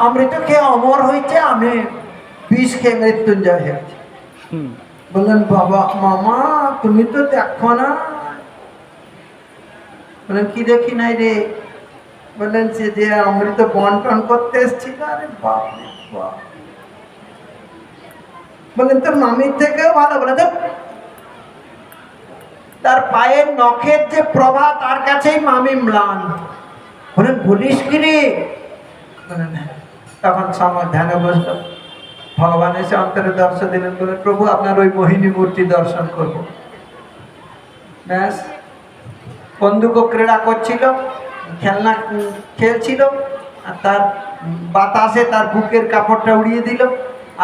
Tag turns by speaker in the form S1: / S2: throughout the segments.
S1: অমৃত খেয়ে অমর হয়েছে, আমি বিষ খেয়ে মৃত্যুঞ্জয় হয়েছে। বললেন বাবা মামা তুমি তো দেখো না। বললেন কি দেখি নাই রে? বললেন সে যে অমৃত বন্টন করতে এসেছিল। আরে বাপ রে বাপ। বললেন তোর মামির থেকেও ভালো। বলে তার পায়ের নখের যে প্রভা তার কাছেই মামি ম্লান। বলেন বলিস কি রে? বলেন তখন সময় ধ্যানে বসলো। ভগবান এসে অন্তরে দর্শন দিলেন। বলেন প্রভু আপনার ওই মোহিনী মূর্তি দর্শন করবো। ব্যাস বন্দুক ক্রীড়া করছিল, খেলনা খেলছিল, আর তার বাতাসে তার বুকের কাপড়টা উড়িয়ে দিল,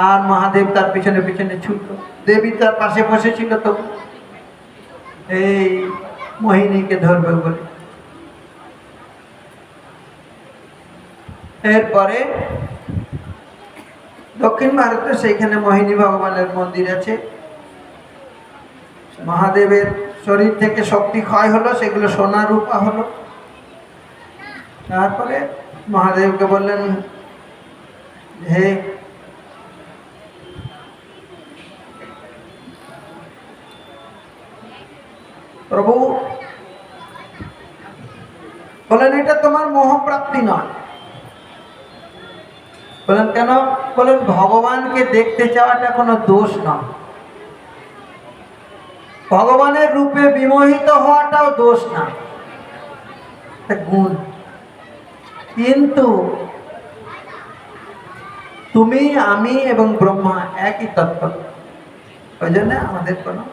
S1: আর মহাদেব তার পিছনে পিছনে ছুটল। দেবী তার পাশে বসেছিল। তো এই মোহিনীকে ধরবে বলে। এরপরে দক্ষিণ ভারতে সেইখানে মোহিনী ভগবানের মন্দির আছে। মহাদেবের শরীর থেকে শক্তি ক্ষয় হলো, সেগুলো সোনা রূপা হলো। তারপরে মহাদেবকে বললেন হে প্রভু, বলেন এটা তোমার মোহপ্রাপ্তি নয়। বলেন কেন? বলেন ভগবানকে দেখতে চাওয়াটা কোনো দোষ নয়, ভগবানের রূপে বিমোহিত হওয়াটাও দোষ না, গুণ। কিন্তু তুমি আমি এবং ব্রহ্মা একই তত্ত্ব, ওই জন্য আমাদের কোনো।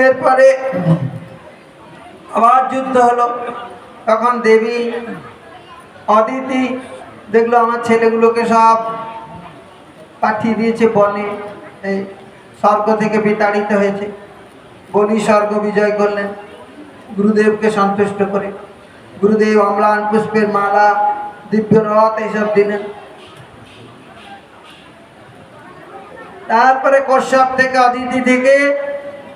S1: এরপরে আবার যুদ্ধ হলো। তখন দেবী অদিতি দেখলো আমার ছেলেগুলোকে সব পাঠিয়ে দিয়েছে বনে, এই স্বর্গ থেকে বিতাড়িত হয়েছে। বলি স্বর্গ বিজয় করলেন গুরুদেবকে সন্তুষ্ট করে। গুরুদেব অম্লান পুষ্পের মালা, দিব্য রথ এইসব দিলেন। তারপরে কশ্যপ থেকে অদিতি থেকে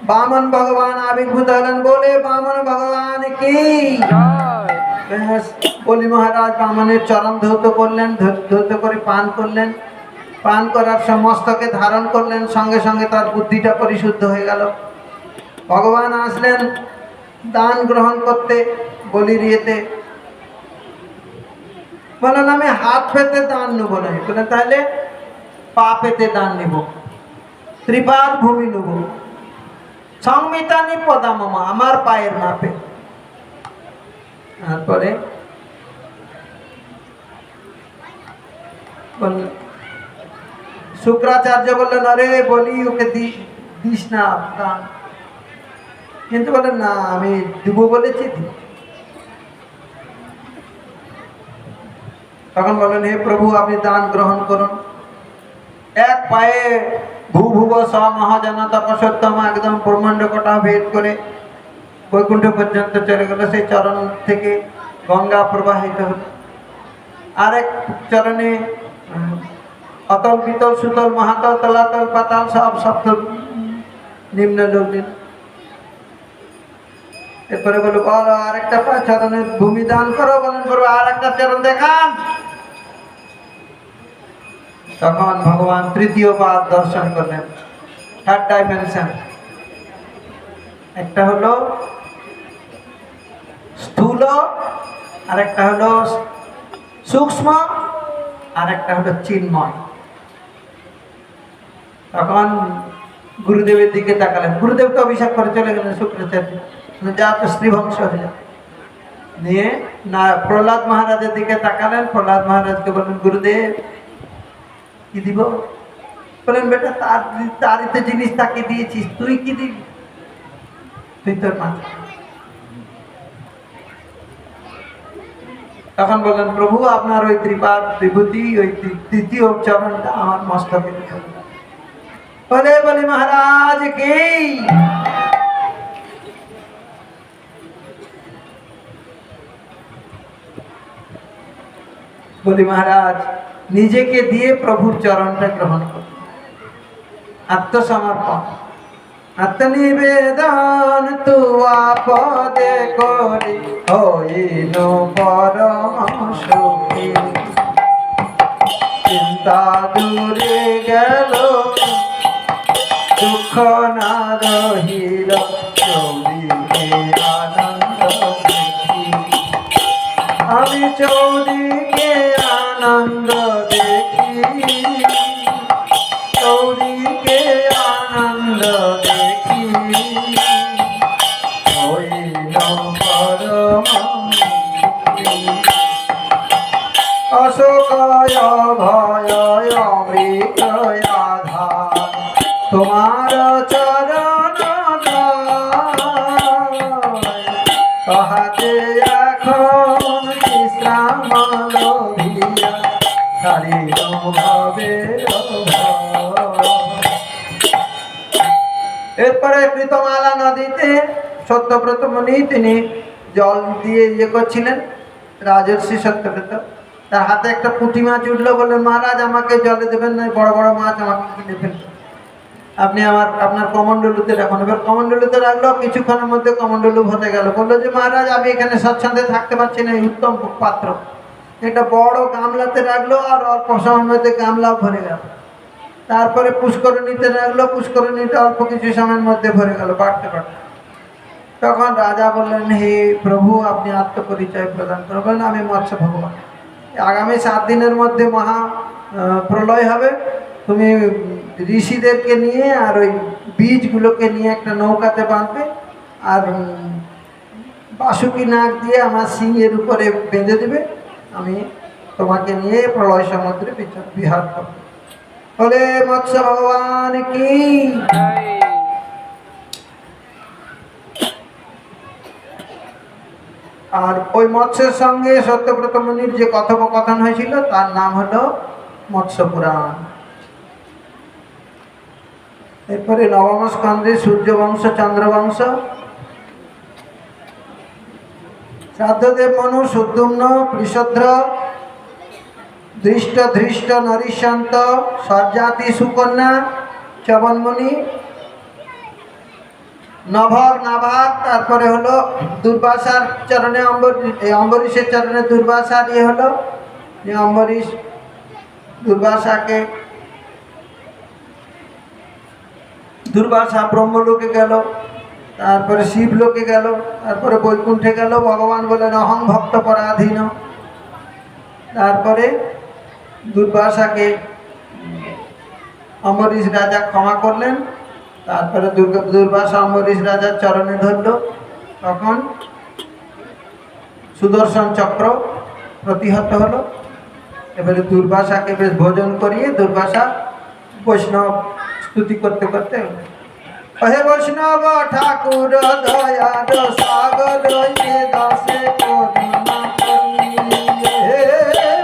S1: বামন ভগবান আবির্ভূত হলেন। বলে বামন ভগবান কি। বলি মহারাজ বামনের চরণ ধৌত করলেন, ধৌত করে পান করলেন। পান করার সমস্তকে ধারণ করলেন, সঙ্গে সঙ্গে তার বুদ্ধিটা পরিশুদ্ধ হয়ে গেল। ভগবান আসলেন দান গ্রহণ করতে বলির ইয়েতে। বলেন আমি হাত পেতে দান নেবো না। বলেন তাহলে পা পেতে দান নিব, ত্রিপাদ ভূমি নেব, সংমিতানি পদামমা, আমার পায়ের মাপে। তারপরে শুক্রাচার্য বললেন আরে বলি ওকে দিস না দান। কিন্তু বলেন না আমি দিব বলেছি। তখন বলেন হে প্রভু আপনি দান গ্রহণ করুন। এক পায়ে ভূ ভুব স মহাজন তপসোত্তম একদম ব্রহ্মাণ্ড কটা ভেদ করে বৈকুণ্ঠ পর্যন্ত চলে গেল। সেই চরণ থেকে গঙ্গা প্রবাহিত হল। আরেক চরণে অতল বিতল সুতল মহাতল তলাতল পাতাল সব শব্দ নিম্ন লোক দিন। এরপরে বলো বলো আরেকটা চরণের ভূমি দান করো। বলেন করবো আর একটা চরণ দেখান। তখন ভগবান তৃতীয় পাদ দর্শন করলেন, থার্ড ডাইমেনশন। একটা হলো স্থূল, আর একটা হলো সূক্ষ্ম, আর একটা হলো চিন্ময়। তখন গুরুদেবের দিকে তাকালেন। গুরুদেব তো অভিষেক করে চলে গেলেন শুক্রাচার্য, যা তো শ্রীবংশ হয়ে যায়। নিয়ে না প্রহ্লাদ মহারাজের দিকে তাকালেন। প্রহ্লাদ মহারাজকে বললেন গুরুদেব কি দিব? বলেন বেটা তারই তো জিনিস তাকে দিয়েছিস, তুই কি দিবি? তুই তোর মা। তখন বললেন প্রভু আপনার ওই ত্রিপাদ বিভূতি ওই তৃতীয় চরণটা আমার মস্তকে বলে বলি মহারাজ কি। বলি মহারাজ নিজেকে দিয়ে প্রভুর চরণটা গ্রহণ করুন, আত্মসমর্পণ। আত্মনিবেদন তুয়া পদে করি হইল পরম সুখী। চিন্তা দূরে গেল দুঃখ না রহিল চৌদিকে আনন্দ দেখি। আমি চৌদিকে আনন্দ দেখি, চৌদিকে আনন্দ দেখি হইল পরম সুখী। অশোকয় ভয় অমৃতয় আধার তোমার চরণ তাহাতে এখন বিশ্রাম লভিয়া শারীর ভাবে। এরপরে কৃতমালা নদীতে সত্যব্রত মুনি তিনি জল দিয়ে ইয়ে করছিলেন, রাজর্ষি সত্যব্রত। তার হাতে একটা পুঁটি মাছ উঠলো, বলে মহারাজ আমাকে জলে দেবেন না, বড় বড় মাছ আমাকে কিনে ফেলবেন, আপনি আপনার কমণ্ডলুতে রাখুন। এবার কমণ্ডলুতে রাখলো, কিছুক্ষণের মধ্যে কমণ্ডলু ভরে গেল। বললো যে মহারাজ আমি এখানে স্বচ্ছন্দে থাকতে পারছি না, এই উত্তম পাত্র। একটা বড় গামলাতে রাখলো, আর অল্প সময়ের মধ্যে গামলাও ভরে গেল। তারপরে পুষ্করণীতে রাখলো, পুষ্করণীটা অল্প কিছু সময়ের মধ্যে ভরে গেল, বাড়তে বাড়তে। তখন রাজা বললেন, হে প্রভু আপনি আত্মপরিচয় প্রদান করবেন। আমি মৎস্য ভগবান, আগামী 7 দিনের মধ্যে মহা প্রলয় হবে। তুমি ঋষিদেরকে নিয়ে আর ওই বীজগুলোকে নিয়ে একটা নৌকাতে বাঁধবে, আর বাসুকি নাক দিয়ে আমার সিংহের উপরে বেঁধে দেবে। আমি তোমাকে নিয়ে প্রলয় সমুদ্রে বিহার করব। বলে মৎস্য ভগবান কি। আর ওই মৎস্যের সঙ্গে সত্যব্রত মুনির যে কথোপকথন হয়েছিল তার নাম হলো মৎস্য পুরাণ। এরপরে নবম স্কন্ধে সূর্যবংশ চন্দ্রবংশ। শ্রাদ্ধদেব মনু সুদ্যুম্ন পৃষদ্র দৃষ্ট ধৃষ্ট নরিশান্ত সজ্জাতি সুকন্যা চবনমণি নভর নাভাগ। তারপরে হলো দুর্বাসার চরণে অম্বরীশের চরণে দুর্বাসার ইয়ে হলো, যে অম্বরীশ দুর্বাসাকে, দুর্বাসা ব্রহ্মলোকে গেল, তারপরে শিবলোকে গেল, তারপরে বৈকুণ্ঠে গেল। ভগবান বলেন অহং ভক্ত পরাধীন। তারপরে দুর্বাসাকে অম্বরীশ রাজা ক্ষমা করলেন। তারপরে দুর্বাসা অম্বরীশ রাজার চরণে ধরল। তখন সুদর্শন চক্র প্রতিহত হলো। এবারে দুর্বাসাকে বেশ ভোজন করিয়ে দুর্বাসা বৈষ্ণব স্তুতি করতে করতে, হে বৈষ্ণব ঠাকুর দয়ার সাগর দাসে করুণা করিয়ে। হে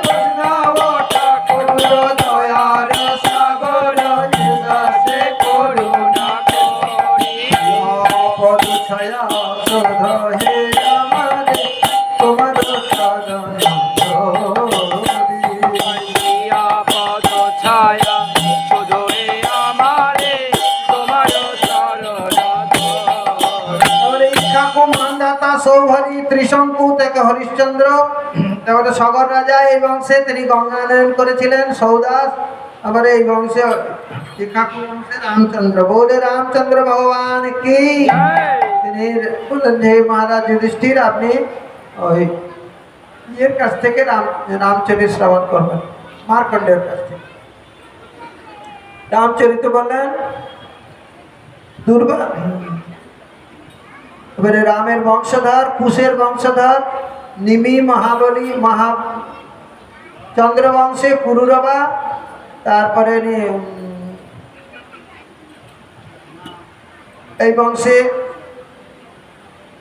S1: বৈষ্ণব ঠাকুর দয়ার সাগর দাসে করুণা করিয়ে। পদ ছায়া শোধ হে আমারে তোমার চরণ পদ ছায়া ত্রিশঙ্কু থেকে হরিশ্চন্দ্র, তারপরে সগর রাজা এই বংশে তিনি গঙ্গানয়ন করেছিলেন সৌদাস। আবার এই বংশে রামচন্দ্র, বলে রামচন্দ্র ভগবান কি। তিনি বললেন যে মহারাজ যুধিষ্ঠির আপনি ওই ইয়ের কাছ থেকে রামচরিত শ্রবণ করবেন, মার্কণ্ডের কাছ থেকে। রামচরিত বললেন এবারে রামের বংশধর, কুশের বংশধর নিমি, মহাবলী, চন্দ্রবংশে পুরুরবা। তারপরে এই বংশে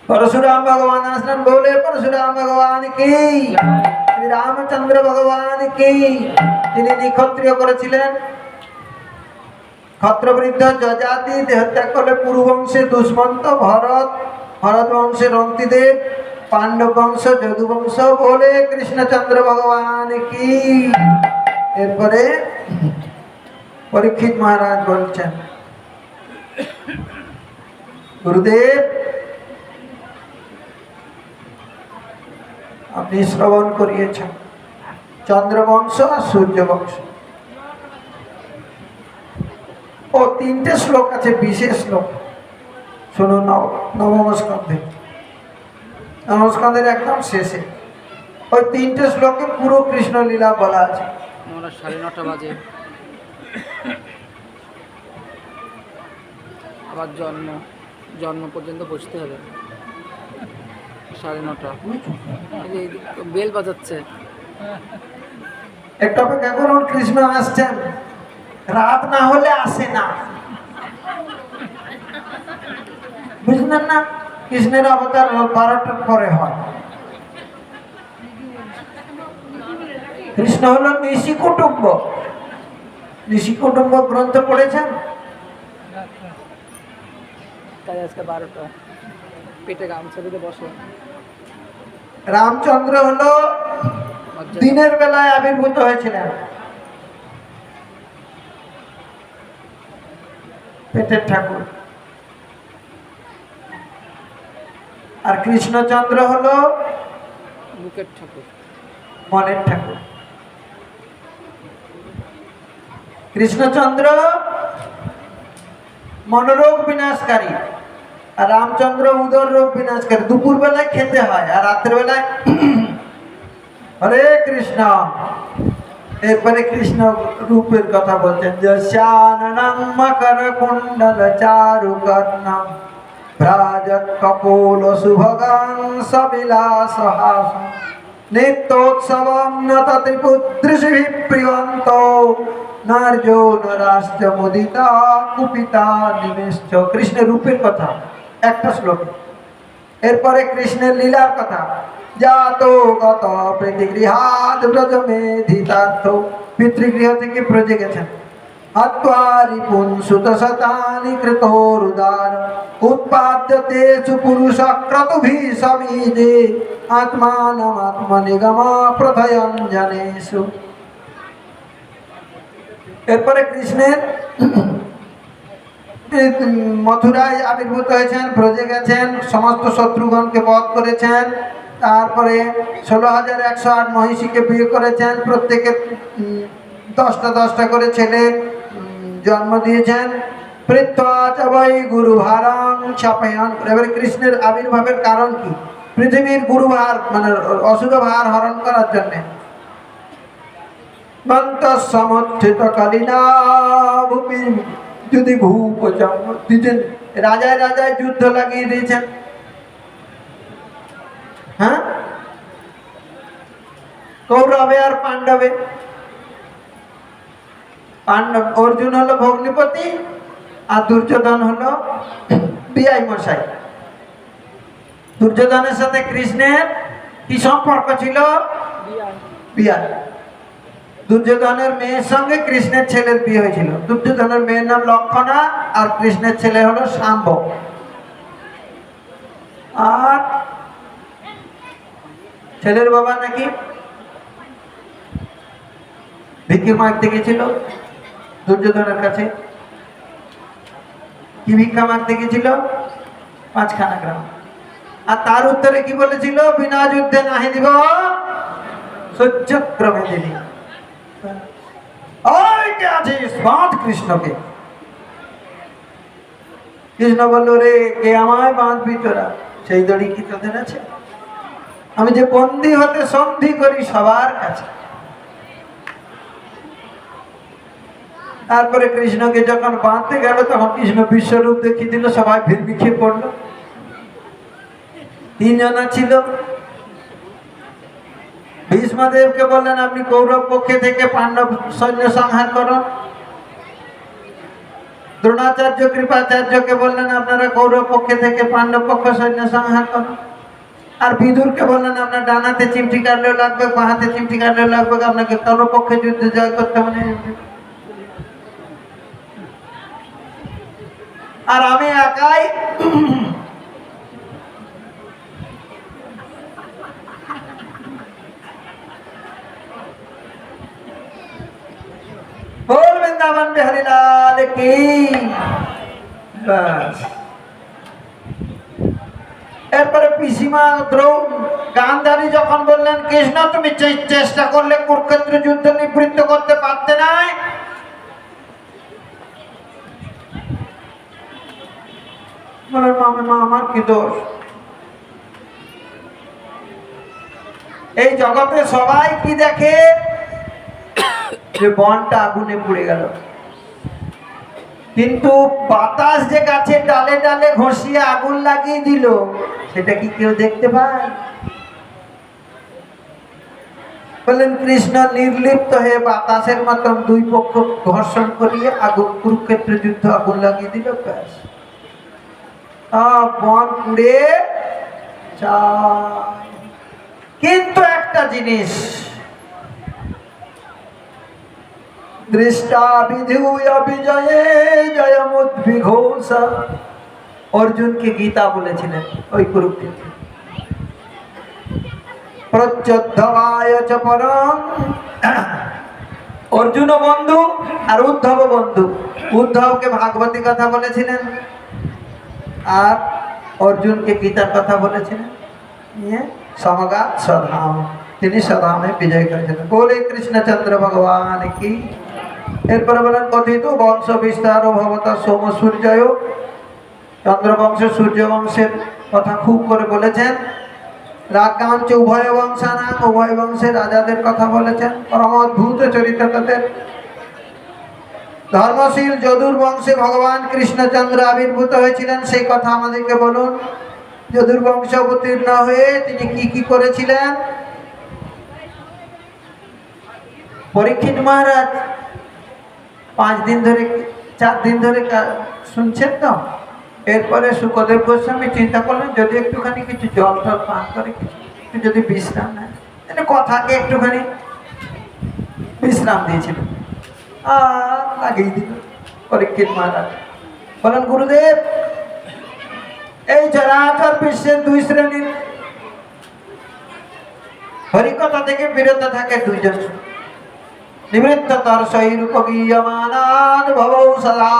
S1: परशुराम भगवान आश्रम बोले परशुराम भगवान की, श्री रामचंद्र भगवान की। তিনি নিক্ষত্রিয় করেছিলেন। ক্ষত্রবৃদ্ধ যজাতি দেহত্যাগ করলে পুরুবংশে দুষ্মন্ত ভরত, ভরত বংশে রন্তিদেব, পাণ্ডব বংশ যদুবংশ। বলে কৃষ্ণচন্দ্র ভগবান কি। এরপরে পরীক্ষিত মহারাজ বলছেন গুরুদেব, আপনি শ্রবণ করিয়েছেন চন্দ্রবংশ আর সূর্যবংশ। ও তিনটে শ্লোক আছে, বিশেষ শ্লোক শুনুন। নবম স্কন্ধে, নবম স্কন্ধের একদম শেষে ওই তিনটে শ্লোকে পুরো কৃষ্ণ লীলা বলা আছে।
S2: 9:30 বাজে। আবার জন্ম পর্যন্ত বসতে হবে। 9:30 বেল বাজাচ্ছে।
S1: একটা অপেক্ষা করুন, কৃষ্ণ আসছেন, রাত না হলে আসে না, বুঝলেন না? কৃষ্ণের অবতার 12টার পরে হয়। কৃষ্ণ হলো নিশি কুটুম্ব। নিশি কুটুম্ব গ্রন্থ পড়েছেন?
S2: তাই আজকে 12টা পেটে গামছা দিয়ে বসে।
S1: রামচন্দ্র হলো দিনের বেলায় আবির্ভূত হয়েছিলেন, পেটের ঠাকুর। আর কৃষ্ণচন্দ্র হলো
S2: বুকের ঠাকুর,
S1: মনের ঠাকুর। কৃষ্ণচন্দ্র মনোরোগ বিনাশকারী, আর রামচন্দ্র উদর রোগ বিনাশকারী। দুপুর বেলায় খেতে হয়, আর রাত্রের বেলায় হরে কৃষ্ণ। এরপরে কৃষ্ণ রূপের কথা বলছেন, যশাননং মকর কুণ্ডল চারু কর্ণম ভ্রাজৎ কপোল সুভগাং সবিলাসহাসম নিত্যোৎসবম নত ত্রিপুত্রিষিঃ প্রিয়ন্ত নার্যো নরাশ্চ মুদিতা কুপিতা নিমেশ্চ। কৃষ্ণের রূপের কথা একটা শ্লোক। এরপরে কৃষ্ণের লীলার কথা, জাতো গত প্রীতিগৃহাৎ ব্রজ মেধিতার্থ। পিতৃগৃহ থেকে ব্রজে গেছেন। আত্মারি পুংসুত শতানি কৃতোরুদার উৎপাদ্যতে সুপুরুষ ক্রতুভি সমীজে আত্মানম আত্মনিগমা প্রথয়ন জনেষু। এরপরে কৃষ্ণের মথুরায় আবির্ভূত হয়েছেন, ব্রজে গেছেন, সমস্ত শত্রুগণকে বধ করেছেন। তারপরে 16,108 মহিষীকে বিয়ে করেছেন, প্রত্যেকে 10টা করে ছেলে জন্ম দিয়েছেন। পৃথ্বী গুরু ভারাং ছাপায়ান। এবারে কৃষ্ণের আবির্ভাবের কারণ কি? পৃথিবীর গুরুভার মানে অসুর ভার হরণ করার জন্য। মন্ত সমর্থিত কালিনা ভূমি যদি ভূপ দিয়েছেন, রাজায় রাজায় যুদ্ধ লাগিয়ে দিয়েছেন। হ্যাঁ, কৌরবে আর পাণ্ডবে। অর্জুন হলো ভগ্নিপতি, আর দুর্যোধন হলো বিআই মশাই। দুর্যোধনের সাথে কৃষ্ণের কি সম্পর্ক ছিল? বিআই। দুর্যোধনের মেয়ের সঙ্গে কৃষ্ণের ছেলের বিয়ে হয়েছিল। দুর্যোধনের মেয়ের নাম লক্ষণা, আর কৃষ্ণের ছেলে হলো শাম্ব। আর ছেলের বাবা নাকি ভিক্ষে মাগতে গেছিল দুর্যোধনের কাছে। কি ভিক্ষা মাগতে গেছিল? 5খানা গ্রাম। আর তার উত্তরে কি বলেছিল? বিনা যুদ্ধে নাহি দিব সহ্যক্রমে দিলি। কৃষ্ণকে কৃষ্ণ বলল, রে কে আমায় বাঁধবি তোরা? সেই দড়ি কি তোদের আছে? আমি যে বন্দী হতে সন্ধি করি সবার কাছে। তারপরে কৃষ্ণকে যখন বাঁধতে গেল, তখন কৃষ্ণ বিশ্বরূপ দেখিয়ে দিল, সবাই ভিড়মিখিয়ে পড়লো। 3 জনা ছিল। ভীষ্মদেবকে বললেন, আপনি কৌরব পক্ষে থেকে পাণ্ডব সৈন্য সংহার করুন। দ্রোণাচার্য কৃপাচার্যকে বললেন, আপনারা কৌরব পক্ষে থেকে পাণ্ডব পক্ষ সৈন্য সংহার করুন। আর বিদুরকে বললেন, আপনার ডানাতে চিমটি কাটলেও লাগবে, বাঁ হাতে চিমটি কাটলেও লাগবে, আপনাকে কোন পক্ষে যুদ্ধে জয় করতে হবে। আর আমি একাই बोल वृंदावन बिहारी लाल की। बस পিসিমা গান্ধারী যখন বললেন কৃষ্ণ তুমি চেষ্টা করলে কুরুক্ষেত্র যুদ্ধ নিবৃত্ত করতে পারতে না, বলেন মামিমা আমার কি দোষ? এই জগতে সবাই কি দেখে যে বনটা আগুনে পুড়ে গেল, কিন্তু বাতাস যে গাছের ডালে ডালে ঘষিয়ে আগুন লাগিয়ে দিল সেটা কি কেউ দেখতে পায়? বললেন কৃষ্ণ নির্লিপ্ত হয়ে বাতাসের মতন দুই পক্ষ ঘর্ষণ করিয়ে আগুন কুরুক্ষেত্র যুদ্ধ আগুন লাগিয়ে দিল, ব্যাস বন পুড়ে যায়। কিন্তু একটা জিনিস, দৃষ্টা বিধুয় বিজয়ে জয়মুদ্বিঘোষা, অর্জুনকে গীতা বলেছিলেন ওই কুরুক্ষেত্রে। প্রচ্ছদ্ভবায় চ পরম, অর্জুন বন্ধু আর উদ্ধব বন্ধু। উদ্ধবকে ভাগবতী কথা বলেছিলেন আর অর্জুনকে গীতার কথা বলেছিলেন, নিয়ে সমগাত স্বধাম, তিনি স্বধামে বিজয় করেছিলেন। বলে কৃষ্ণচন্দ্র ভগবান কি। এরপরে বলেন কথিত বংশ বিস্তার ভবতা সোম সূর্যয়, চন্দ্রবংশ সূর্য বংশের কথা খুব করে বলেছেন। রাজ্ঞাঞ্চ উভয় বংশানা, উভয় বংশের রাজাদের কথা বলেছেন। পরম অদ্ভুত চরিত্র তাদের। ধর্মশীল যদুর বংশে ভগবান কৃষ্ণচন্দ্র আবির্ভূত হয়েছিলেন, সেই কথা আমাদেরকে বলুন। যদুর বংশ অবতীর্ণ হয়ে তিনি কি কি করেছিলেন? পরীক্ষিত মহারাজ 5 দিন ধরে 4 দিন ধরে শুনছেন তো। এরপরে সুখদেব গোস্বামী চিন্তা করলেন যদি একটুখানি কিছু জল টল পান করে, কিছু যদি বিশ্রাম নেয়, কথাকে একটুখানি বিশ্রাম দিয়েছিল আর লাগিয়ে দিল পরীক্ষিত মহারাজ। বলেন গুরুদেব, এই চরাচর বিশ্বের 2 শ্রেণীর হরিকথা থেকে বিরত থাকে 2 জন। নিবৃত্ত তর্ষৈরূপগীয়মানান ভবৌ সদা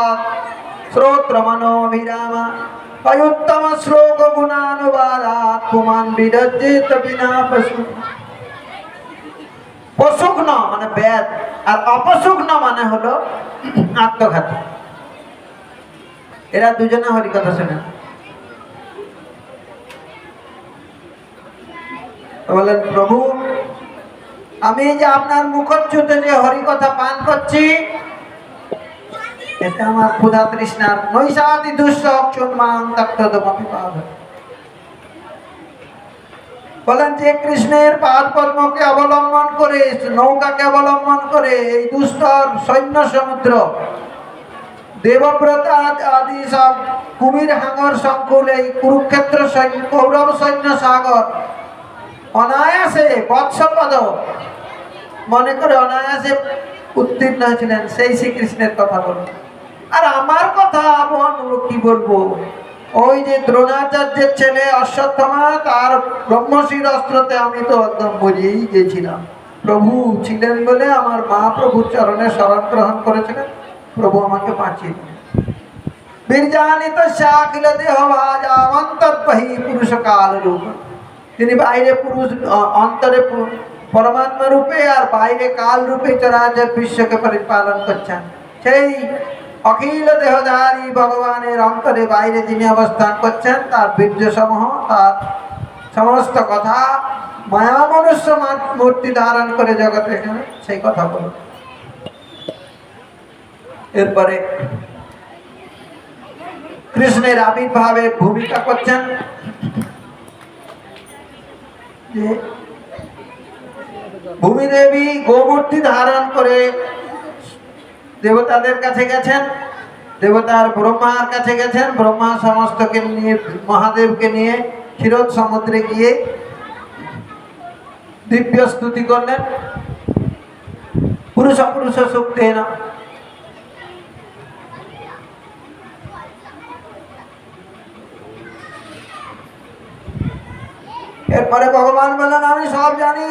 S1: শ্রোত্র মনোভিরামা অয়ুত্তম শ্লোক গুণানুবাদাৎ পুমান বিরজ্যেত বিনা পশু। পশুঘ্ন মানে বেদ, আর অপশুঘ্ন মানে হলো আত্মঘাতী। এরা 2 জনে হরিকথা শোনেন। বলেন প্রভু, আমি যে আপনার মুখচ্যুত যে হরিকথা পান করছি, এতে আমার ক্ষুধা তৃষ্ণার নৈষাদি দুঃসহচুন্মাং তক্তদমপি পাবে। বলেন যে কৃষ্ণের পাদ পদ্মকে অবলম্বন করে, নৌকাকে অবলম্বন করে এই দুস্তর সৈন্য সমুদ্র, দেবব্রত আদি সব কুমির হাঙর সংকুল এই কুরুক্ষেত্র সৈন্য, কৌরব সৈন্য সাগর অনায়াসে বৎসপদ মনে করে অনায়াসে উত্তীর্ণ হয়েছিলেন, সেই শ্রীকৃষ্ণের কথা বলুন। আর আমার কথা কি বলবো, ওই যে দ্রোণাচার্যের ছেলে অশ্বত্থামা, তার ব্রহ্মশির অস্ত্রতে আমি তো একদম বুঝেই গেছিলাম। প্রভু ছিলেন বলে আমার মা প্রভুর চরণে শরণ গ্রহণ করেছিলেন, প্রভু আমাকে বাঁচিয়ে দিলেন। বীর্যানিত শাকিল দেহ ভাজামন্তর্বহি পুরুষ কাল রূপ। তিনি বাইরে পুরুষ, অন্তরে পরমাত্মা রূপে আর বাইরে কাল রূপে চরাচর বিশ্বকে পরিপালন করছেন। সেই অখিল দেহধারী ভগবানের অন্তরে বাইরে যিনি অবস্থান করছেন, তার বীর্য সমূহ, তার সমস্ত কথা মায়া মনুষ্য মূর্তি ধারণ করে জগতে সেই কথা বলুন। এরপরে কৃষ্ণের আবির্ভাবে ভূমিকা করছেন যে ভূমিদেবী গোমূর্তি ধারণ করে দেবতাদের কাছে গেছেন, দেবতার ব্রহ্মার কাছে গেছেন। ব্রহ্মা সমস্তকে নিয়ে, মহাদেবকে নিয়ে ক্ষীরোদ সমুদ্রে গিয়ে দিব্য স্তুতি করলেন। পুরুষ পুরুষ সুক্তেন। এরপরে ভগবান বললেন আমি সব জানি,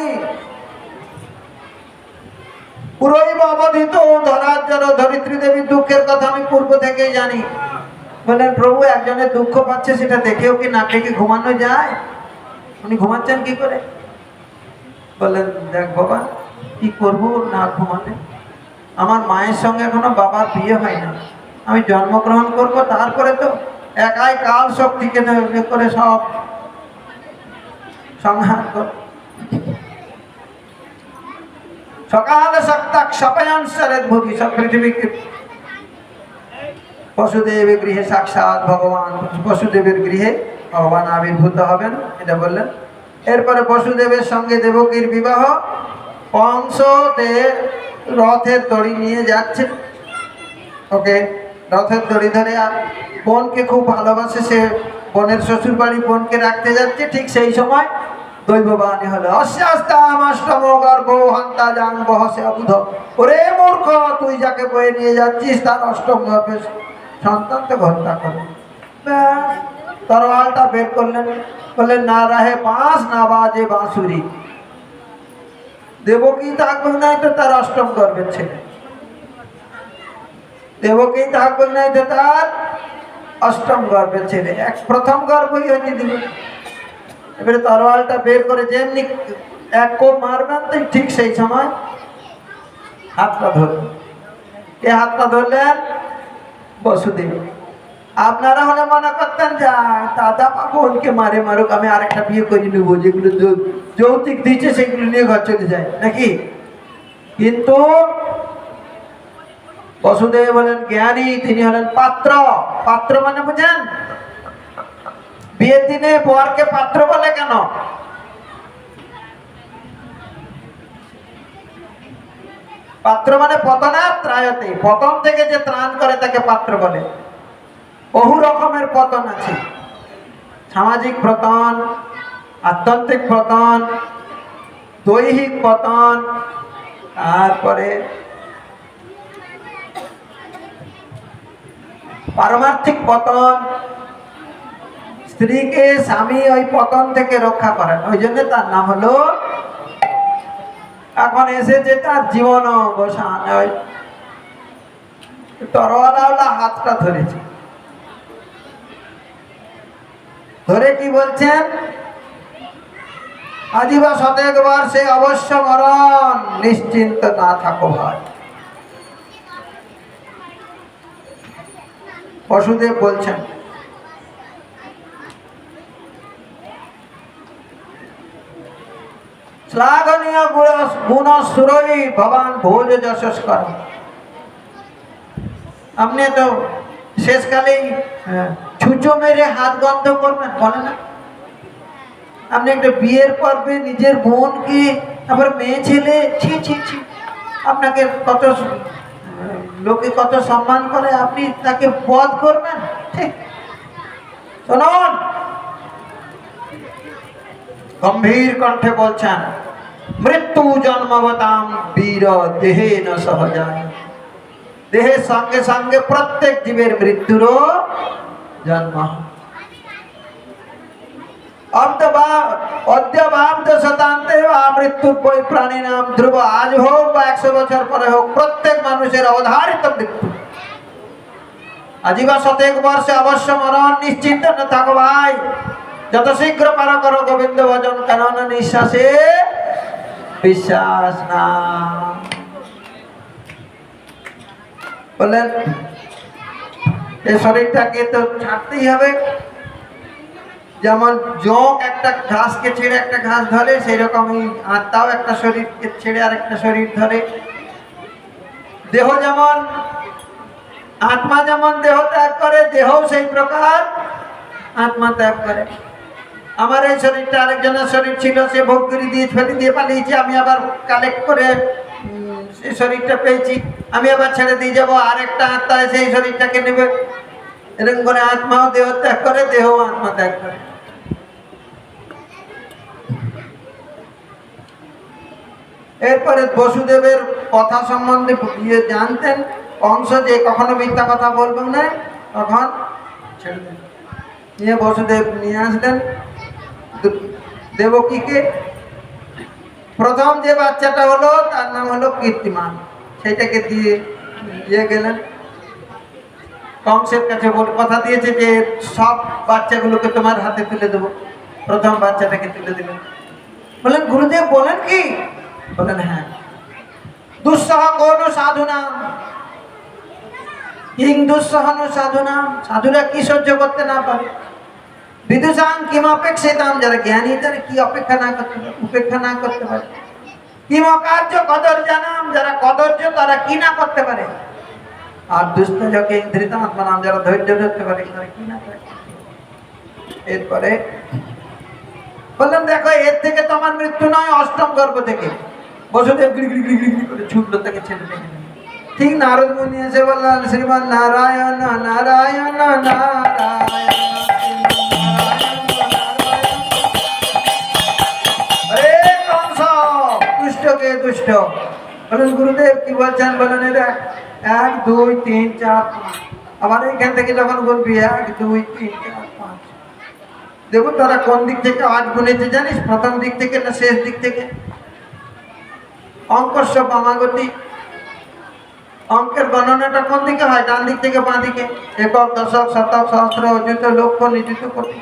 S1: পুরৈব অবধিত ধরাজ্জর ধরিত্রী দেবীর দুঃখের কথা আমি পূর্ব থেকেই জানি। বললেন প্রভু, একজনের দুঃখ পাচ্ছে সেটা দেখেও কি না দেখে ঘুমানো যায়? উনি ঘুমাচ্ছেন কি করে? বললেন, দেখ বাবা, কি করব না ঘুমালে? আমার মায়ের সঙ্গে এখনো বাবার বিয়ে হয় না, আমি জন্মগ্রহণ করব, তারপরে তো একাই কাল শক্তিকে করে সব সংহার কর। সকালে সপ্তাহ সপায়াংশরের ভবিষ্যৎ পৃথিবীকে বসুদেব গৃহে সাক্ষাৎ ভগবান, বসুদেবের গৃহে ভগবান আবির্ভূত হবেন, এটা বললেন। এরপরে বসুদেবের সঙ্গে দেবকীর বিবাহ। কংস রথের দড়ি নিয়ে যাচ্ছে, ওকে রথের দড়ি ধরে, আর বোনকে খুব ভালোবাসে, সে বোনের শ্বশুর বাড়ি বোনকে রাখতে যাচ্ছে। ঠিক সেই সময় দৈববাণী হলো, অস্যাস্তাম অষ্টম গর্ভ হন্তা জাং বহসে অবুধ। ওরে মূর্খ, তুই যাকে বয়ে নিয়ে যাচ্ছিস তার অষ্টম গর্ভের সন্তানকে হত্যা করে। তরোয়ালটা বের করলেন, বললেন, না রাহে বাঁশ না বাজে বাঁশুরি। দেবকী থাকবে নাই তো তার অষ্টম গর্ভের ছেলে, দেবকী থাকবে নাই তো তার অষ্টম গর্ভের ছেলে, এক প্রথম গর্ভই হয়নি দিল। এবারে তরোয়ালটা বের করে যেমনি এক কোপ মারবেন, তো ঠিক সেই সময় হাতটা ধরলেন। কে হাতটা ধরলেন? বসুদেব। আপনারা হলে মনে করতেন যে দাদা বোনকে মারে মারুক, আমি আরেকটা বিয়ে করে নেবো, যেগুলো যৌতুক দিচ্ছে সেগুলো নিয়ে ঘর চলে যায় নাকি। কিন্তু বসুদেব হলেন জ্ঞানী, তিনি হলেন পাত্র। পাত্র মানে বুঝেন? বিয়ের দিনে বরকে পাত্র বলে কেন? পাত্র মানে পতনাৎ ত্রায়তে, পতন থেকে যে ত্রাণ করে তাকে পাত্র বলে। বহু রকমের পতন আছে, সামাজিক পতন, আধ্যাত্মিক পতন, দৈহিক পতন, তারপরে পারমার্থিক পতন। স্ত্রীকে স্বামী ওই পতন থেকে রক্ষা করেন, ওই জন্য তার নাম হলো। এখন এসেছে তার জীবন অবসান, ওই তরোয়ালওয়ালা হাতটা ধরেছে, ধরে কি বলছেন? আজিবা শতেক বর্ষে অবশ্য মরণ, নিশ্চিন্ত না থাকো ভাই। বসুদেব বলছেন, শ্লাঘনীয় গুণ সুরই ভবান ভোজ যশস্কর। আপনি তো শেষকালেই ছুঁচো মেরে হাত গন্ধ করবেন, বলে না? আপনি একটা বিয়ের পর্বে নিজের বোনকে, আবার মেয়ে ছেলে, ছি ছি ছি, আপনাকে কত লোকে কত সম্মান করে, আপনি তাকে বধ করবেন? ঠিক শুনুন, গম্ভীর কণ্ঠে বলছেন, মৃত্যু জন্মবতাম বীর দেহে ন সহজায়। দেহের সঙ্গে সঙ্গে প্রত্যেক জীবের মৃত্যুরও জন্ম। মৃত্যু বই প্রাণী নাম ধ্রুব, আজ হোক বা 100 বছর পরে হোক, প্রত্যেক মানুষের অবধারিত মৃত্যু। আজিবা শতেক বর্ষে অবশ্য মরণ, নিশ্চিন্ত না থাকো ভাই, যত শীঘ্র পার করো গোবিন্দ ভজন, কেননা নিঃশ্বাসে বিশ্বাস না। বললেন এই শরীরটাকে তো ছাড়তেই হবে। যেমন জোঁক একটা ঘাসকে ছেড়ে একটা ঘাস ধরে, সেই রকমই আত্মাও একটা শরীরকে ছেড়ে আরেকটা শরীর ধরে। দেহ যেমন, আত্মা যেমন দেহ ত্যাগ করে, দেহও সেই প্রকার আত্মা ত্যাগ করে। আমার এই শরীরটা আরেকজনের শরীর ছিল, সে ভোগ করে দিয়ে ফেলে দিয়ে পালিয়েছে, আমি আবার কালেক্ট করে সেই শরীরটা পেয়েছি, আমি আবার ছেড়ে দিয়ে যাবো, আরেকটা আত্মা সেই শরীরটাকে নেবে। এরকম করে আত্মাও দেহ ত্যাগ করে, দেহ আত্মা ত্যাগ করে। এরপরে বসুদেবের কথা সম্বন্ধে জানতেন কংস, যে কখনো মিথ্যা কথা বলবেন না, তখন ছেড়ে দেন। নিয়ে বসুদেব নিয়ে আসলেন দেবকীকে। প্রথম যে বাচ্চাটা হলো তার নাম হলো কীর্তিমান, সেইটাকে দিয়ে গেলেন। কংসের কাছে কথা দিয়েছে যে সব বাচ্চাগুলোকে তোমার হাতে তুলে দেবো। প্রথম বাচ্চাটাকে তুলে দিলেন। বললেন গুরুদেব বলেন কি? বলেন হ্যাঁ, দুঃসহ কোন সাধনা কিং দুঃসহন সাধনা, সাধুরা কি সহ্য করতে না পারে, বিদুষাং কিম অপেক্ষিতাম, যারা জ্ঞানী তারা কি অপেক্ষা না করতে পারে, উপেক্ষা না করতে পারে, কিম অকার্য কদর্জনাম, যারা কদর্য তারা কি না করতে পারে, আর দুষ্টজকে ধৃতাম আত্মানাম, যারা ধৈর্য ধরতে পারে তারা কি না করে। এরপরে বললাম দেখো এর থেকে তোমার মৃত্যু নয়, অষ্টম গর্ভ থেকে। বসুদেব গিরি গিরি গিরি গিরি করে ছুটলো তাকে ছেলে থেকে। ঠিক নারদ মুনি এসে বললেন শ্রীমান নারায়ণ নারায়ণ নারায়ণ। আরে কংস দুষ্টকে দুষ্ট। বলেন গুরুদেব কি বলছেন? বলেন এটা 1 2 3 4 5, আবার এইখান থেকে যখন বলবি 1 2 3 4 5, দেখো তারা কোন দিক থেকে আজ গুনেছে জানিস? প্রথম দিক থেকে না শেষ দিক থেকে? অঙ্কস্য বামাগতি, অঙ্কের গণনাটা কোন দিকে হয়? ডান দিক থেকে বাঁ দিকে। একক দশক শতক সহস্র অযুত লক্ষ নিযুত কোটি,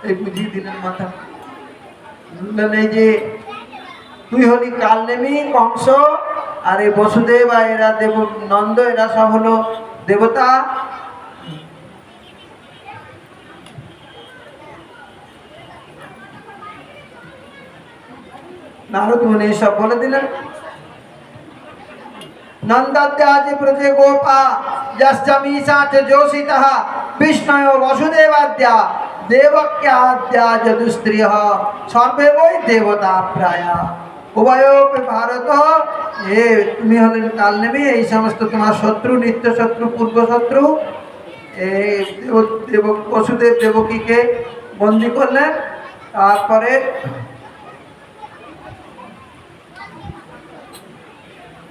S1: এই বুঝিয়ে দিলেন মাথা। বললেন এই যে তুই হলি কাল নেমি কংস, আর এই বসুদেব আর এরা দেব নন্দ, এরা সব হলো দেবতা। নারদ মুনি সব বলে দিলেন। নন্দাদ্যাজ প্রজে গোপা যশ্চमीषाच जोषितः বিষ্ণয় বসুদেবাদ্যা দেবক্যাদ্যা যদুস্ত্রিয়ঃ সর্বে বৈ দেবতা প্রায়া উভয়োপি ভারত। হে তুমি হলেন কালনেমী, এই সমস্ত তোমার শত্রু, নিত্য শত্রু, পূর্ব শত্রু। এই বসুদেব দেবকীকে বন্দী করলেন। তারপরে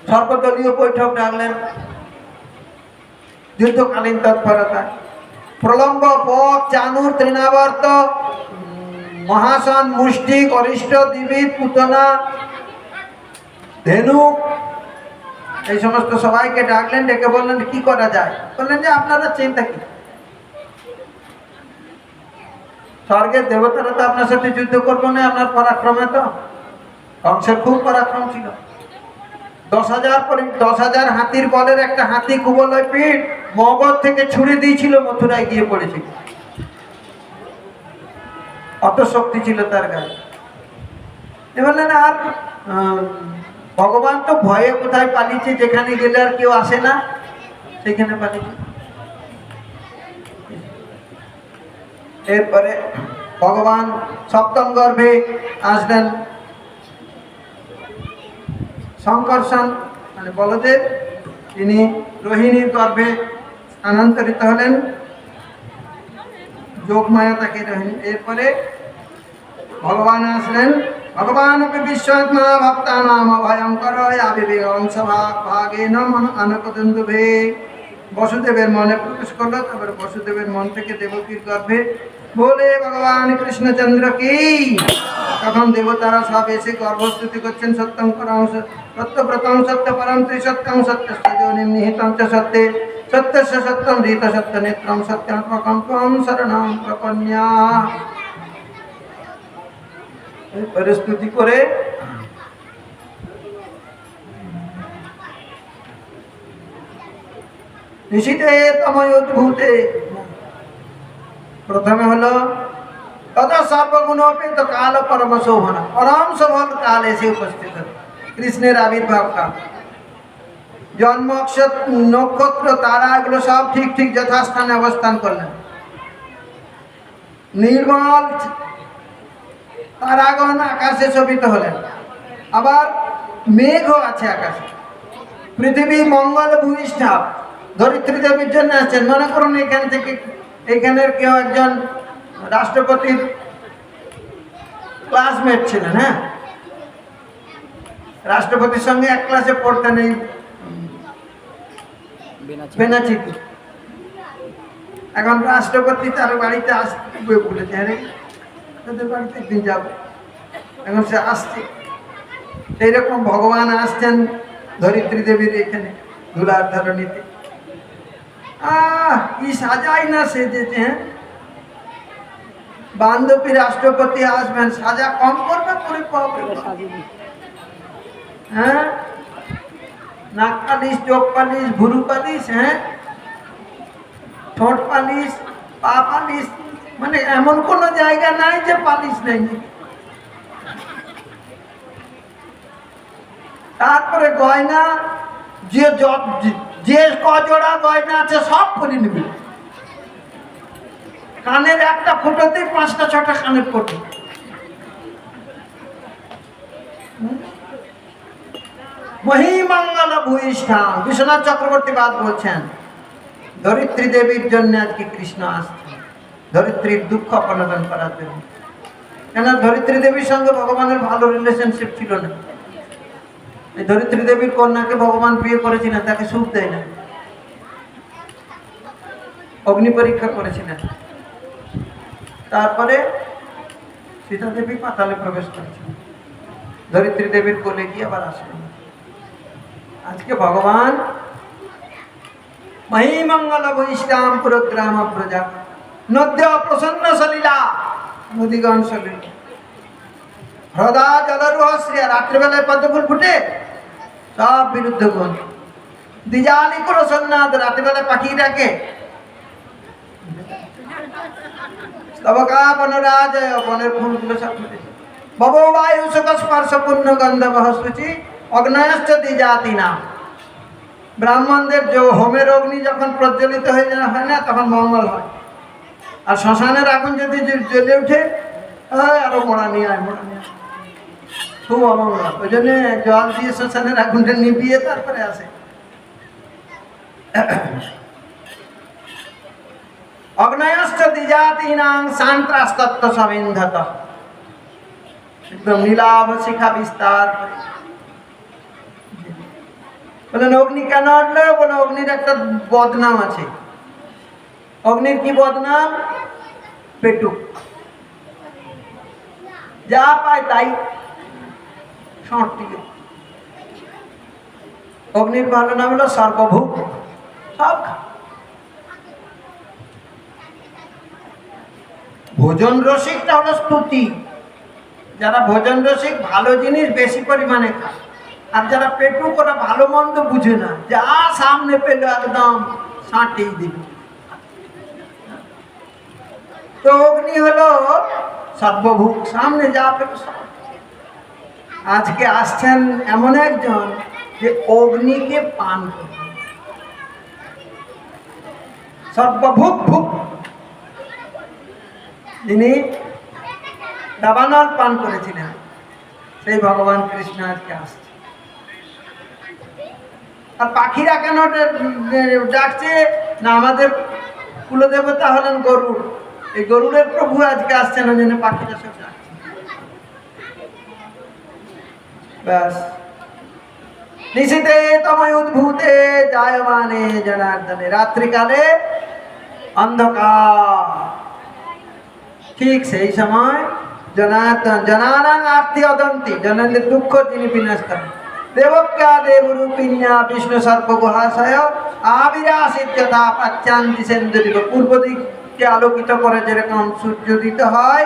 S1: সর্বদলীয় বৈঠক ডাকলেন যুদ্ধকালীন তৎপরতায়। প্রলম্ব পক চানুর তৃণাবর্ত মহাসন মুষ্টিক অরিষ্ট দিবিত পুতনা ধেনু, এই সমস্ত সবাইকে ডাকলেন। ডেকে বললেন কি করা যায়? বললেন যে আপনারা চিন্তা কি, স্বর্গের দেবতারা তো আপনার সাথে যুদ্ধ করবো না, আপনার পরাক্রমে তো। কংসের খুব পরাক্রম ছিল। 10,000 হাতির বলের একটা হাতি কুবলয় পিঠ মগধ থেকে ছুড়ে দিয়েছিল, মথুরায় গিয়ে পড়েছিল। অত শক্তি ছিল তার গায়ে। বললেন আর ভগবান তো ভয়ে কোথায় পালিয়েছে, যেখানে গেলে আর কেউ আসে না সেখানে পালিয়েছে। এরপরে ভগবান সপ্তম গর্ভে আসলেন। শঙ্কর্ষণ মানে বলদেব, তিনি রোহিণীর গর্ভে স্থানান্তরিত হলেন, যোগমায়া তাকে রোহিণী। এরপরে ভগবান আসলেন। ভগবান বিশ্বআত্মা ভক্তানাম ভয়ঙ্কর আবিবেগংশ ভাগেন আনকদন্দুভে। বসুদেবের মনে প্রবেশ করলো। তারপরে বসুদেবের মন থেকে দেবকীর গর্ভে বলে ভগবান কৃষ্ণচন্দ্র কি। তখন দেবতারা সব এসে গর্ভস্তুতি করছেন। সত্যং পরম সত্যব্রতং সত্য পরম ত্রিসত্যং সত্যস্য যোনিম নিহিতং চ সত্যে সত্যস্য সত্যম হৃত সত্য নেত্রং সত্যাত্মকং ত্বং শরণং প্রপন্যা। পরিস্তুতি করে নিশিতে তময় উদ্ভূতে প্রথমে হলো তথা সর্বগুণ অপেত কাল পরম শোভনা, পরম শোভন কাল এসে উপস্থিত হল। কৃষ্ণের আবির্ভাব কাল, জন্ম নক্ষত্র তারা এগুলো সব ঠিক ঠিক যথাস্থানে অবস্থান করলেন। নির্মল তারাগণ আকাশে শোভিত হলেন। আবার মেঘও আছে আকাশে। পৃথিবী মঙ্গল ভূমিষ্ঠা ধরিত্রী দেবীর জন্য আছেন। মনে করুন এখান থেকে এখানের কেউ একজন রাষ্ট্রপতির ক্লাসমেট ছিলেন, হ্যাঁ, রাষ্ট্রপতির সঙ্গে এক ক্লাসে পড়তেন এই বেনাচিতি। এখন রাষ্ট্রপতি তার বাড়িতে আসতে বলেছে, হ্যাঁ তাদের বাড়িতে একদিন যাবো। এখন সে আসছে, সেইরকম ভগবান আসছেন ধরিত্রী দেবীর এখানে ধুলার ধরণীতে। কি সাজাই না সেজেছে, হ্যাঁ। বান্ধবী রাষ্ট্রপতি আসবেন, সাজা কম করবে করে পাবে।
S2: এটা সাজিনি।
S1: হ্যাঁ, নাক পালিশ, চোখ পালিশ, ভুরু পালিশ, হ্যাঁ, ঠোঁট পালিশ, পা পালিশ, মানে এমন কোন জায়গা নাই যে পালিশ নেই। তারপরে গয়না, যে কজোড়া গয়না আছে সব করে নিবি। কানের একটা ফুটোতে 5টা 6টা কানের ফুটো। মহিমঙ্গল ভূয়িষ্ঠান, বিশ্বনাথ চক্রবর্তী বাদ বলছেন, ধরিত্রী দেবীর জন্য আজকে কৃষ্ণ আসছেন, ধরিত্রীর দুঃখ প্রণোদন করার জন্য। কেন ধরিত্রী দেবীর সঙ্গে ভগবানের ভালো রিলেশনশিপ ছিল না। এই ধরিত্রী দেবীর কন্যাকে ভগবান বিয়ে করেছিলেন, তাকে সুখ দেয় না, অগ্নি পরীক্ষা করেছিলেন। তারপরে সীতা দেবী পাতালে প্রবেশ করেছেন, ধরিত্রী দেবীর কোলে গিয়ে আবার আসলেন। আজকে ভগবান মহিমঙ্গল বৈষ্ণাম পুরগ্রাম প্রজা নদ্য প্রসন্ন সলীলা, নদীগণ সলিল, হ্রদা জলরুহ শ্রিয়া, রাত্রিবেলায় পদ্মফুল ফুটে, সব বিরুদ্ধ গুণ। দ্বিজালি করো সন্ন্যাদ, রাত্রিবেলায় পাখি ডাকে। স্তবকা বনরাজয়, বনের ফুলগুলো সব ফুটেছে। বব বায়ু সুখ স্পর্শ পূর্ণ গন্ধ বহস্পতি, অগ্নয়শ্চ দ্বিজাতি নাম। ব্রাহ্মণদের যে হোমের অগ্নি যখন প্রজ্বলিত হয়ে হয় না, তখন মঙ্গল হয়। আর শ্মশানের আগুন যদি জ্বলে উঠে, আরো মোড়া নিয়ে আয়, মোড়া নিয়ে আয়, খুব অমঙ্গল। ওই জন্য জল দিয়ে শ্মশানের আগুনটা নিভিয়ে তারপরে আসে। অগ্নয়শ্চ দ্বিজাতীনাং শান্ত্রাস্তত্ব সমিন্ধত, একদম নীলাভ শিখা বিস্তার করে। বলেন অগ্নি কেন আনলো? বলে অগ্নির একটা বদনাম আছে। অগ্নির কি বদনাম? পেটুক, যা পায় তাই সঁটিয়ে। অগ্নির ভালো নাম হলো সর্বভূক, সব খা। ভোজন রসিকটা হলো স্তুতি, যারা ভোজন রসিক ভালো জিনিস বেশি পরিমাণে খায়। আর যারা পেটুক, ওরা ভালো মন্দ বুঝে না, যা সামনে পেল একদম সাঁটিয়ে দিল। তো অগ্নি হলো সর্বভূক, সামনে যা পেল সব। আজকে আসছেন এমন একজন যে অগ্নিকে পান করে, সর্বভূক ভূক, যিনি দাবানল পান করেছিলেন, সেই ভগবান কৃষ্ণ আজকে আসছে। আর পাখিরা কেন ডাকছে না? আমাদের কুলদেবতা হলেন গরুড়, এই গরুড়ের প্রভু আজকে আসছেন, ওই জন্য পাখিরা সব ডাকছে। ব্যাস, নিশীতে তময় উদ্ভূতে জায়মানে জনার্দনে, রাত্রিকালে অন্ধকার, ঠিক সেই সময় জনার্দন জনানাং আর্তি অদন্তি, জনাদের দুঃখ তিনি বিনাশ করেন। দেবক্যা দেবরূপিণ্যা বিষ্ণু সর্বগুহাশয় আবিরাসিত যথা প্রাচ্যান্তি সেন্দুরিব, পূর্ব দিককে আলোকিত করে যেরকম সূর্য উদিত হয়,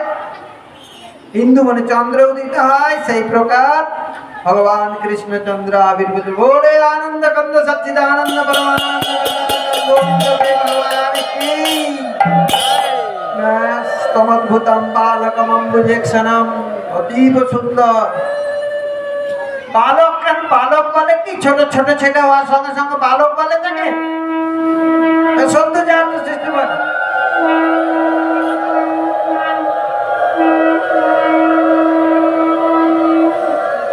S1: হিন্দু মানে চন্দ্র উদিত হয়, সেই প্রকার ভগবান কৃষ্ণচন্দ্র আবির্ভূত। বলে আনন্দ কন্দ সচ্চিদানন্দ পরমানন্দ তমদ্ভুতম বালকমম্বুজেক্ষণম, অতীব সুন্দর। বালক কেন? বালক বলে কি? ছোট ছোট ছেলে হওয়ার সঙ্গে সঙ্গে বালক বলে তাকে? সৌন্দর্য সৃষ্টি করে।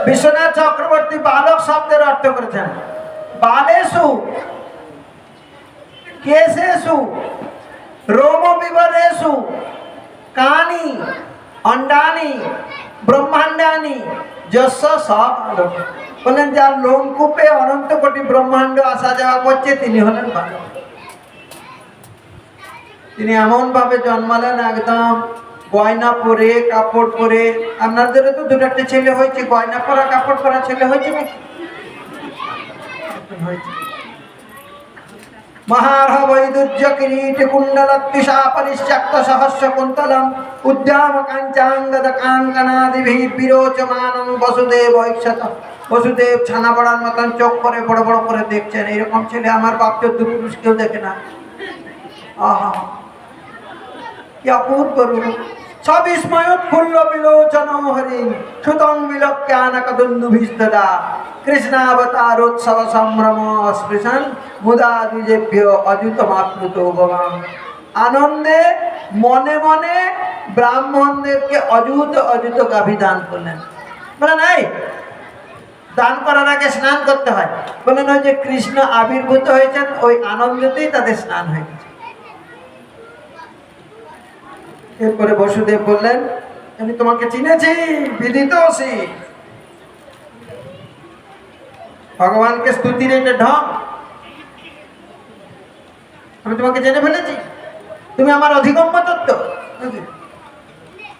S1: বিশ্বনাথ চক্রবর্তী বালক শব্দের অর্থ করেছেন বালেষু কেশেষু রোম বিবরেষু কানি অন্ডানি ব্রহ্মাণ্ডানি যশ সব আলোক। বলেন যার লোমকূপে অনন্ত কোটি ব্রহ্মাণ্ড আসা যাওয়া করছে, তিনি হলেন বালক। তিনি এমন ভাবে জন্মালেন, একদম গয়না পরে, কাপড় পরে। আপনাদেরও তো দুটো একটা ছেলে হয়েছে, গয়না পরা কাপড় পরা ছেলে হয়েছে নাকি? হয়েছে। महार्ह वैदुज्य किरीट कुंडलत्युषा परिश्चक्त सहस्र कुंतलम उद्याम कांचांगद कांकनादिभिः विरोचमानं वसुदेव ऐक्षत। वसुदेव ছানা পড়ার মতন চোখ করে বড় বড় করে দেখছেন, এরকম ছেলে আমার বাপ চোদ্দ পুরুষ কেউ দেখে না। আহা কি অপূর্ব রূপ। সবিস্ময়োৎফুল্ল বিলোচন হরি সুতং বিলক্ষ্যানকদুন্দুভিস্তদা কৃষ্ণাবতারোৎসব সম্ভ্রম স্পৃশন মুদা দ্বিজেভ্য অযুতমাপ্লুতো ভবাম। আনন্দে মনে মনে ব্রাহ্মণদেরকে অযুত অযুত গাভী দান করলেন। বলে নাই দান করার আগে স্নান করতে হয়, বলেন ওই যে কৃষ্ণ আবির্ভূত হয়েছেন ওই আনন্দেতেই তাদের স্নান হয়ে গেছে। এরপরে বসুদেব বললেন আমি তোমাকে চিনেছি, বিদিতোসি। ভগবানকে স্তুতির এটা ঢং, আমি তোমাকে জেনে ফেলেছি, তুমি আমার অধিগম্য তত্ত্ব।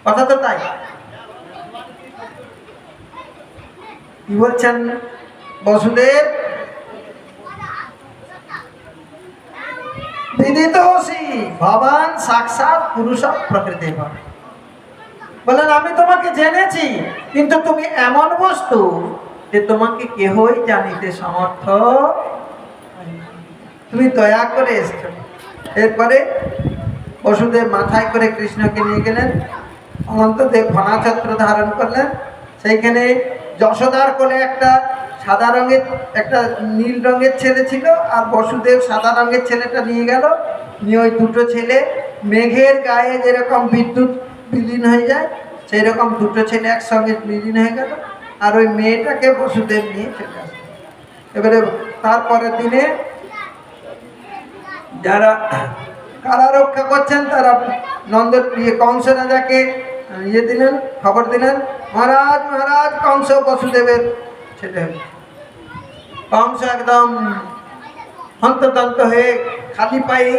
S1: কথা তো তাই। কি বলছেন বসুদেব? বিদিতোসি ভগবান সাক্ষাৎ পুরুষ প্রকৃতি। বলেন আমি তোমাকে জেনেছি, কিন্তু তুমি এমন বস্তু যে তোমাকে কেহই জানিতে সমর্থ, তুমি দয়া করে এসছো। এরপরে বসুদেব মাথায় করে কৃষ্ণকে নিয়ে গেলেন। অনন্তদেব ঘনাছত্র ধারণ করলেন। সেইখানে যশোদার কোলে একটা সাদা রঙের একটা নীল রঙের ছেলে ছিল, আর বসুদেব সাদা রঙের ছেলেটা নিয়ে গেল। নিয়ে ওই দুটো ছেলে মেঘের গায়ে যেরকম বিদ্যুৎ বিলীন হয়ে যায় সেই রকম দুটো ছেলে একসঙ্গে বিলীন হয়ে গেল। আর ওই মেয়েটাকে বসুদেব নিয়ে চলে আসলো। এবারে তারপরের দিনে যারা কারা রক্ষা করছেন তারা নন্দের কংস রাজাকে দিলেন, খবর দিলেন, মহারাজ মহারাজ কংস বসুদেবের ছেলে। কংস একদম হন্তদন্ত হয়ে খালি পায়ে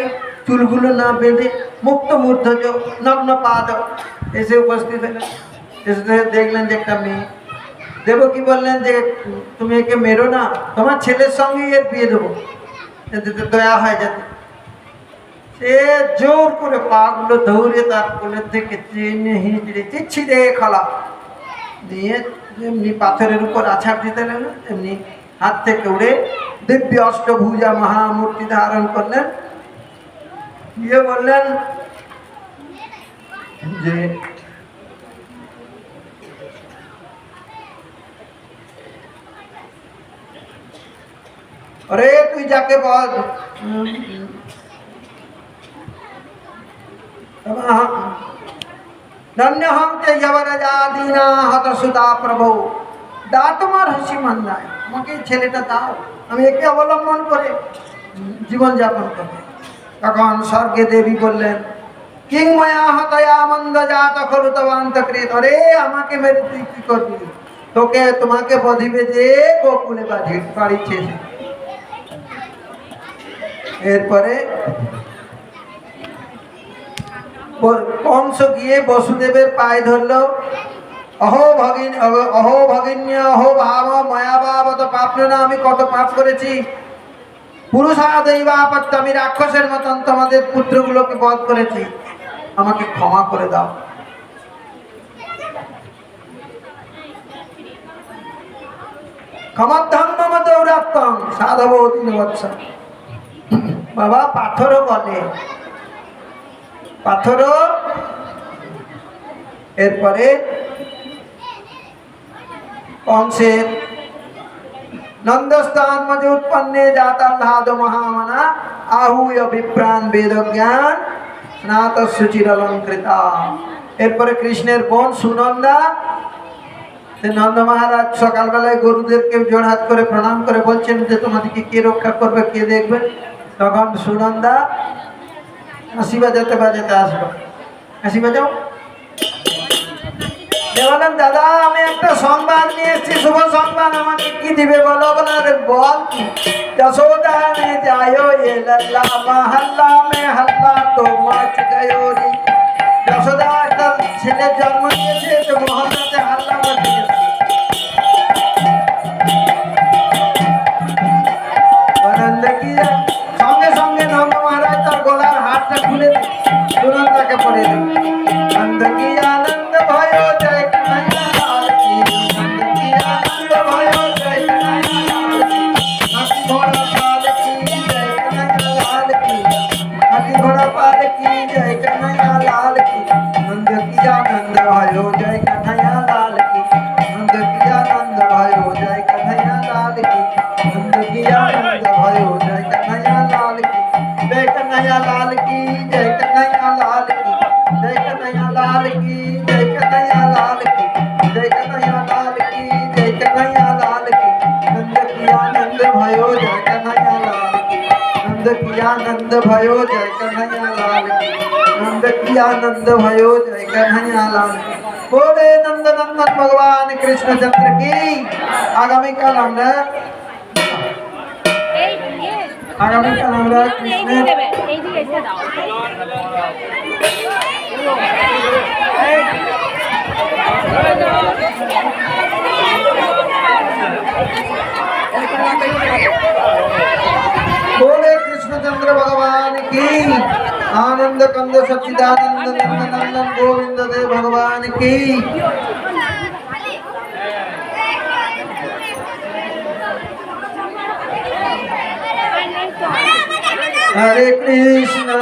S1: চুলগুলো না বেঁধে মুক্ত মূর্ধজ নগ্ন পাদ এসে উপস্থিত হলেন। এসে দেখলেন যে একটা মেয়ে। দেবকী বললেন যে তুমি একে মেরো না, তোমার ছেলের সঙ্গে এর বিয়ে দেবো, যাতে দয়া হয় যাতে। সে জোর করে পাগুলো ধরে তার কোলের থেকে টেনে হিঁচড়ে চিচ্ছি দিয়ে খালা দিয়ে এমনি পাথরের উপর আছাড় দিতে লাগলেন, এমনি হাত থেকে উড়ে দিব্য অষ্টভুজা মহামূর্তি ধারণ করলেন। দিয়ে বললেন যে अरे তুই যাকে বল धन्य हम ते यवराजादीना हतसुता प्रभु। দা তোমার হাসি মান যায়, আমাকে ছেলেটা দাও, আমি একে অবলম্বন করে জীবনযাপন করব। তখন স্বর্গে দেবী বললেন কিংময়া হতয়া মন্দ জাত খলু তবান্তকৃত। আরে আমাকে মেরে তুই কি করবি? তোকে তোমাকে বধিবে যে গোকুলে বাড়ি ছেড়ে। এরপরে কংস গিয়ে বসুদেবের পায়ে ধরল। অহো ভগিন্য অহো ভাব মায়া ভাবত পাপ না, আমি কত পাপ করেছি। পুরুষাদৈবাপত্য, আমি রাক্ষসের মতন তোমাদের পুত্রগুলোকে বধ করেছি, আমাকে ক্ষমা করে দাও। ক্ষমাধ্যম মম দৌরাত্তম সাধব দীনবৎস। বাবা পাথরও বলে, পাথরও। এরপরে কংসের নন্দস্থান মধ্যে উৎপন্নে জাতাল্লাদ মহামনা আহুয় বিপ্রাণ বেদজ্ঞান স্নাত সুচির অলঙ্কৃতা। এরপরে কৃষ্ণের বোন সুনন্দা, নন্দ মহারাজ সকালবেলায় গরুদেরকে জোড়হাত করে প্রণাম করে বলছেন যে তোমাদেরকে কে রক্ষা করবে, কে দেখবে। তখন সুনন্দা হাসি বাজাতে বাজাতে আসলো। হাসি বাজাও। বলেন দাদা আমি একটা সংবাদ নিয়ে এসেছি, শুভ সংবাদ, আমাকে কি দিবে বলো। বলে আরে বল কি। যশোদা মে যায়ো এ লল্লা মহল্লা মে হল্লা তো মাছ গয়ো রে। যশোদা একটা ছেলের জন্ম দিয়েছে, তো মহল্লাতে হাল্লা মচে গেছে। বলেন দেখি সঙ্গে সঙ্গে की आनंद भयो जय कन्हैया लाल की नंद की आनंद भयो जय कन्हैया लाल की बोले नंद नंदन भगवान कृष्णचंद्र की আগামীকাল আমরা কৃষ্ণের बोले कृष्णचंद्र भगवान की आनंद कंद सच्चिदानंद नंदन नंदन गोविंद देव भगवान की हरे कृष्ण